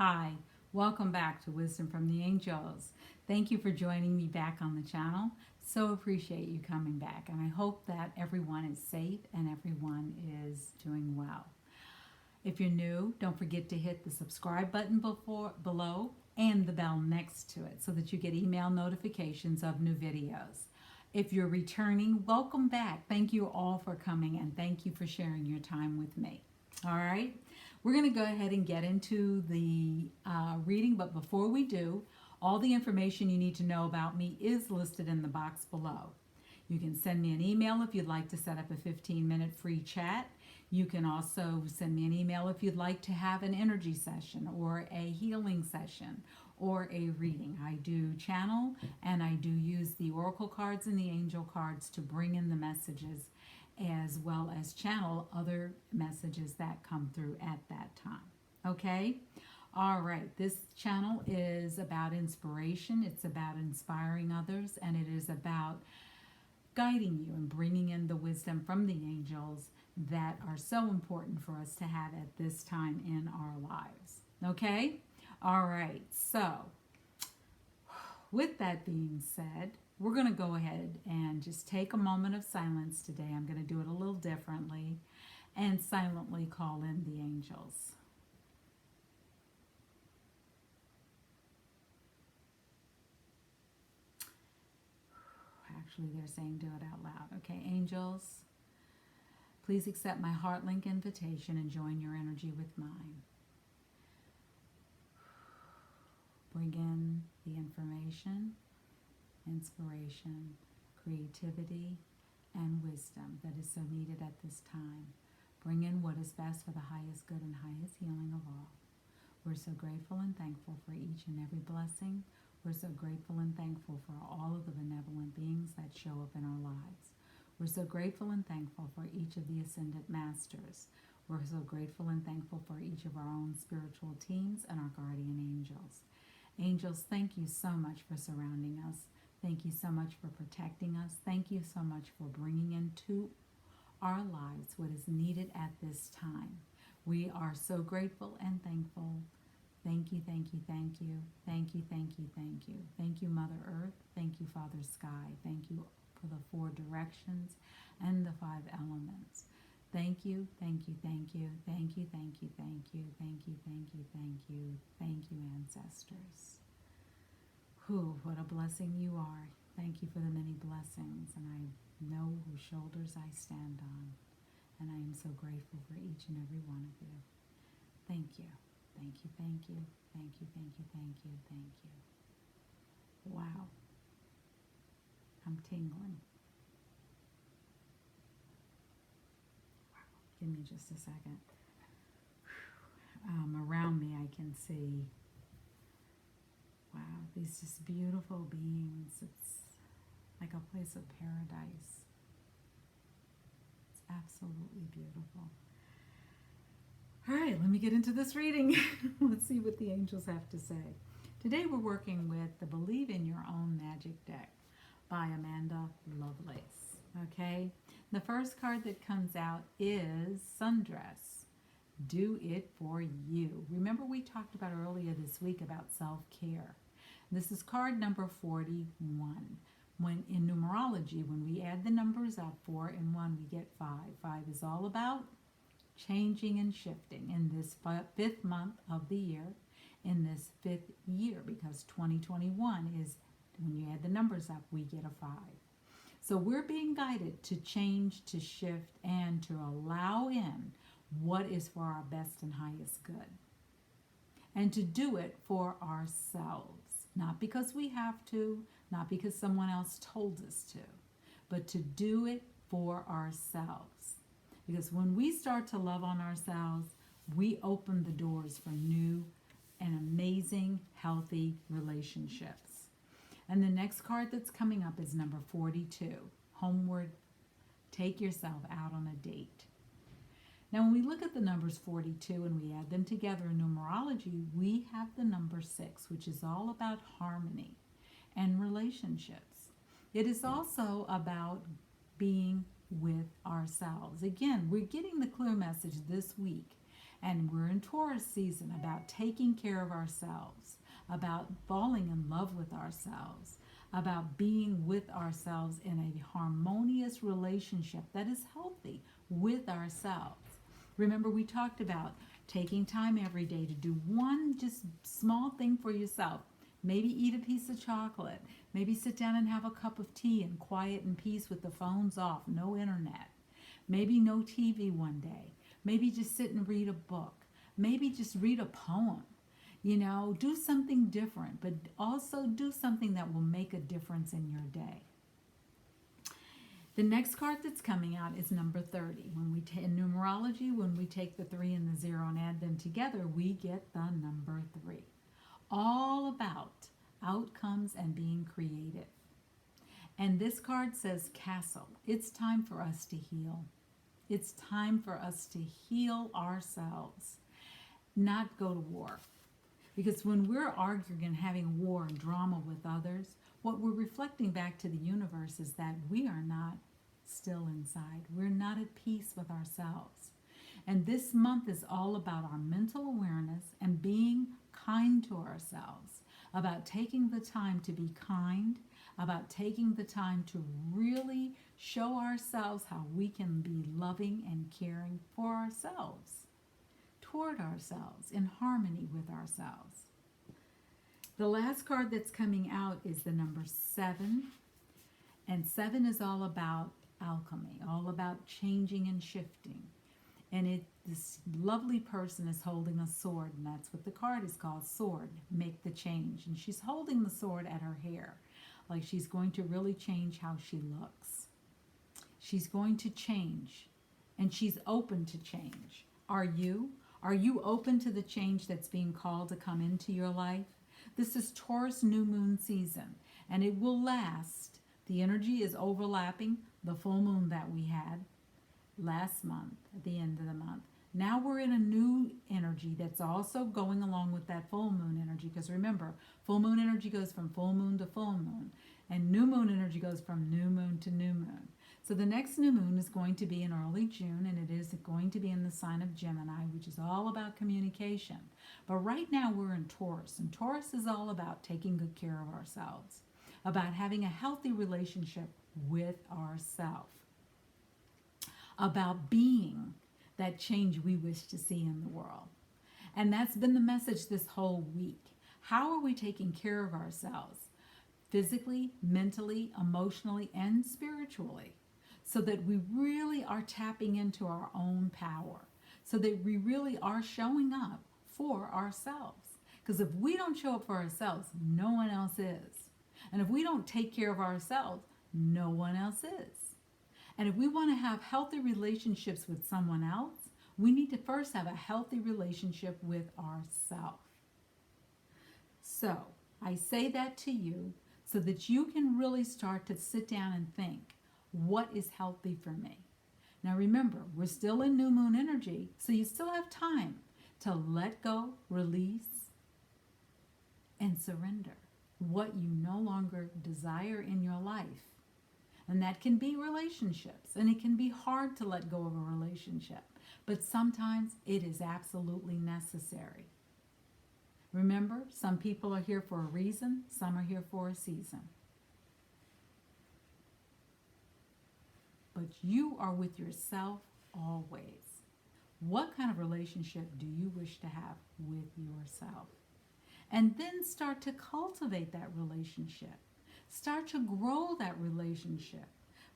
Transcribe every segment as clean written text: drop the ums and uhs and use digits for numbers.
Hi, welcome back to Wisdom from the Angels. Thank you for joining me back on the channel. So appreciate you coming back, and I hope that everyone is safe and everyone is doing well. If you're new, don't forget to hit the subscribe button below and the bell next to it so that you get email notifications of new videos. If you're returning, welcome back. Thank you all for coming and thank you for sharing your time with me. All right, we're going to go ahead and get into the reading, but before we do, all the information you need to know about me is listed in the box below. You can send me an email if you'd like to set up a 15-minute free chat. You can also send me an email if you'd like to have an energy session or a healing session or a reading. I do channel and I do use the oracle cards and the angel cards to bring in the messages as well as channel other messages that come through at that time. Okay? All right, this channel is about inspiration, it's about inspiring others, and it is about guiding you and bringing in the wisdom from the angels that are so important for us to have at this time in our lives. Okay? All right, so with that being said, we're going to go ahead and just take a moment of silence today. I'm going to do it a little differently and silently call in the angels. Actually, they're saying do it out loud. Okay, angels, please accept my heart link invitation and join your energy with mine. Bring in the information, inspiration, creativity, and wisdom that is so needed at this time. Bring in what is best for the highest good and highest healing of all. We're so grateful and thankful for each and every blessing. We're so grateful and thankful for all of the benevolent beings that show up in our lives. We're so grateful and thankful for each of the Ascended Masters. We're so grateful and thankful for each of our own spiritual teams and our guardian angels. Angels, thank you so much for surrounding us. Thank you so much for protecting us. Thank you so much for bringing into our lives what is needed at this time. We are so grateful and thankful. Thank you, thank you, thank you. Thank you, thank you, thank you. Thank you, Mother Earth. Thank you, Father Sky. Thank you for the 4 directions and the 5 elements. Thank you, thank you, thank you, thank you, thank you, thank you, thank you, thank you, thank you, thank you, ancestors. Whew, what a blessing you are. Thank you for the many blessings, and I know whose shoulders I stand on, and I am so grateful for each and every one of you. Thank you, thank you, thank you, thank you, thank you, thank you, thank you. Wow, I'm tingling. Give me just a second. Around me I can see, wow, these just beautiful beings. It's like a place of paradise. It's absolutely beautiful. All right, let me get into this reading. Let's see what the angels have to say. Today we're working with the Believe in Your Own Magic deck by Amanda Lovelace. Okay, the first card that comes out is Sundress. Do it for you. Remember we talked about earlier this week about self-care. This is card number 41. When in numerology, when we add the numbers up, 4 and 1, we get 5. 5 is all about changing and shifting in this 5th month of the year, in this 5th year, because 2021 is, when you add the numbers up, we get a 5. So we're being guided to change, to shift, and to allow in what is for our best and highest good. And to do it for ourselves. Not because we have to, not because someone else told us to, but to do it for ourselves. Because when we start to love on ourselves, we open the doors for new and amazing, healthy relationships. And the next card that's coming up is number 42. Homeward, take yourself out on a date. Now, when we look at the numbers 42 and we add them together in numerology, we have the number 6, which is all about harmony and relationships. It is also about being with ourselves. Again, we're getting the clear message this week And we're in Taurus season, about taking care of ourselves, about falling in love with ourselves, about being with ourselves in a harmonious relationship that is healthy with ourselves. Remember, we talked about taking time every day to do one just small thing for yourself. Maybe eat a piece of chocolate. Maybe sit down and have a cup of tea in quiet and peace with the phones off, no internet. Maybe no TV one day. Maybe just sit and read a book. Maybe just read a poem. You know, do something different, but also do something that will make a difference in your day. The next card that's coming out is number 30. In numerology, when we take the 3 and the 0 and add them together, we get the number 3. All about outcomes and being creative. And this card says castle. It's time for us to heal. It's time for us to heal ourselves, not go to war. Because when we're arguing and having war and drama with others, what we're reflecting back to the universe is that we are not still inside. We're not at peace with ourselves. And this month is all about our mental awareness and being kind to ourselves, about taking the time to be kind, about taking the time to really show ourselves how we can be loving and caring for ourselves, toward ourselves, in harmony with ourselves. The last card that's coming out is the number 7. And 7 is all about alchemy, all about changing and shifting. And this lovely person is holding a sword, and that's what the card is called, sword, make the change. And she's holding the sword at her hair, like she's going to really change how she looks. She's going to change, and she's open to change. Are you? Are you open to the change that's being called to come into your life? This is Taurus new moon season, and it will last. The energy is overlapping the full moon that we had last month, at the end of the month. Now we're in a new energy that's also going along with that full moon energy, because remember, full moon energy goes from full moon to full moon, and new moon energy goes from new moon to new moon. So the next new moon is going to be in early June, and it is going to be in the sign of Gemini, which is all about communication. But right now we're in Taurus, and Taurus is all about taking good care of ourselves, about having a healthy relationship with ourselves, about being that change we wish to see in the world. And that's been the message this whole week. How are we taking care of ourselves? Physically, mentally, emotionally, and spiritually, so that we really are tapping into our own power, so that we really are showing up for ourselves. Because if we don't show up for ourselves, no one else is. And if we don't take care of ourselves, no one else is. And if we want to have healthy relationships with someone else, we need to first have a healthy relationship with ourselves. So I say that to you so that you can really start to sit down and think, what is healthy for me? Now remember, we're still in new moon energy, so you still have time to let go, release, and surrender what you no longer desire in your life. And that can be relationships, and it can be hard to let go of a relationship, but sometimes it is absolutely necessary. Remember, some people are here for a reason, some are here for a season. But you are with yourself always. What kind of relationship do you wish to have with yourself? And then start to cultivate that relationship. Start to grow that relationship.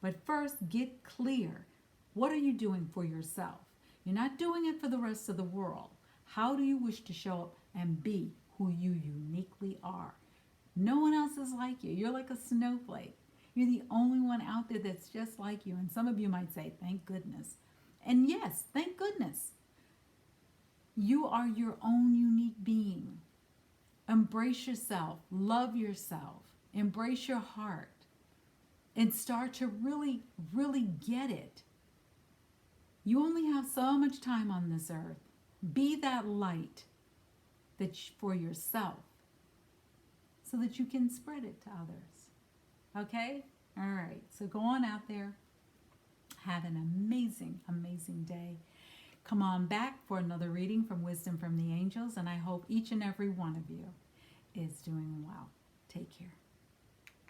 But first, get clear. What are you doing for yourself? You're not doing it for the rest of the world. How do you wish to show up and be who you uniquely are? No one else is like you. You're like a snowflake. You're the only one out there that's just like you. And some of you might say, thank goodness. And yes, thank goodness. You are your own unique being. Embrace yourself. Love yourself. Embrace your heart. And start to really, really get it. You only have so much time on this earth. Be that light for yourself so that you can spread it to others. Okay? All right. So go on out there. Have an amazing, amazing day. Come on back for another reading from Wisdom from the Angels, and I hope each and every one of you is doing well. Take care.